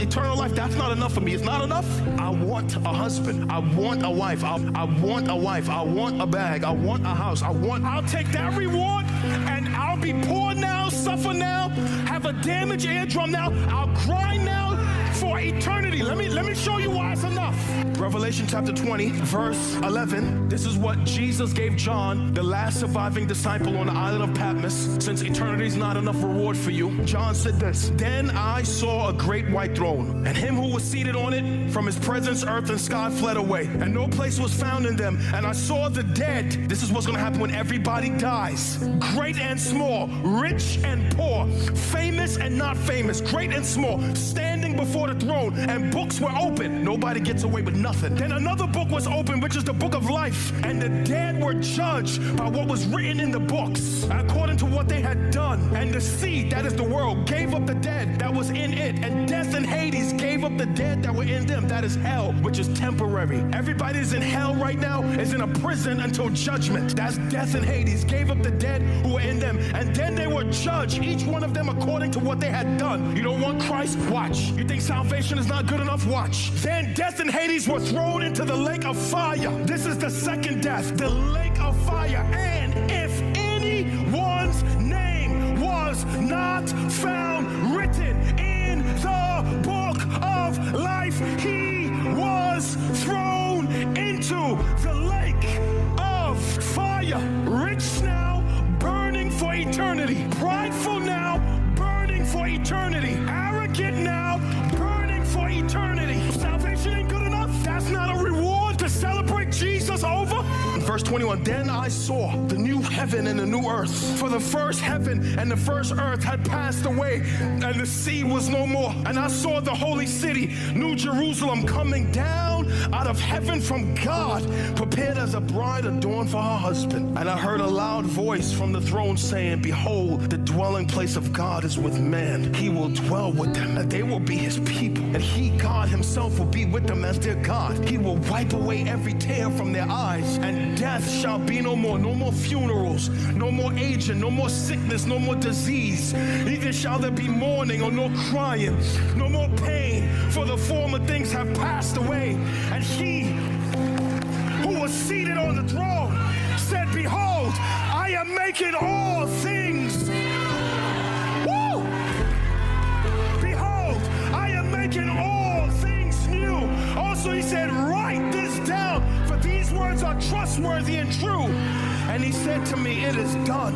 eternal life, that's not enough for me. It's not enough. I want a husband. I want a wife. I want a wife. I want a bag. I want a house. I'll take that reward and I'll be poor now, suffer now, have a damaged eardrum now. I'll grind now for eternity. Let me show you why it's enough. Revelation chapter 20, verse 11. This is what Jesus gave John, the last surviving disciple on the island of Patmos. Since eternity is not enough reward for you, John said this: Then I saw a great white throne, and him who was seated on it. From his presence, earth and sky fled away, and no place was found in them. And I saw the dead. This is what's going to happen when everybody dies. Great and small, rich and poor, famous and not famous, great and small, standing before the throne, and books were open. Nobody gets away with nothing. Then another book was open, which is the book of life, and the dead were judged by what was written in the books, according to what they had done. And the sea, that is the world, gave up the dead that was in it, and death and Hades gave up the dead that were in them, that is hell, which is temporary. Everybody is in hell right now, is in a prison until judgment. That's death and Hades gave up the dead who were in them, and then they were judged, each one of them according to what they had done. You don't want Christ? Watch. You think salvation is not good enough? Watch. Then death and Hades were thrown into the lake of fire. This is the second death, the lake of fire. And if anyone's name was not found written in the book of life, he was thrown into the lake of fire. Rich now, burning for eternity. Prideful now, burning for eternity. Arrogant now, burning for eternity. Salvation ain't good enough. That's not a reward to celebrate Jesus over. Verse 21, then I saw the new heaven and the new earth. For the first heaven and the first earth had passed away, and the sea was no more. And I saw the holy city, New Jerusalem, coming down out of heaven from God, prepared as a bride adorned for her husband. And I heard a loud voice from the throne saying, behold, the dwelling place of God is with man. He will dwell with them, and they will be his people. And he, God himself, will be with them as their God. He will wipe away every tear from their eyes, and death shall be no more. No more funerals, no more aging, no more sickness, no more disease. Neither shall there be mourning or no crying, no more pain, for the former things have passed away. And he who was seated on the throne said, behold, I am making all things. Woo! Behold, I am making all things new. Also he said, write this down, for these words are trustworthy and true. And he said to me, it is done.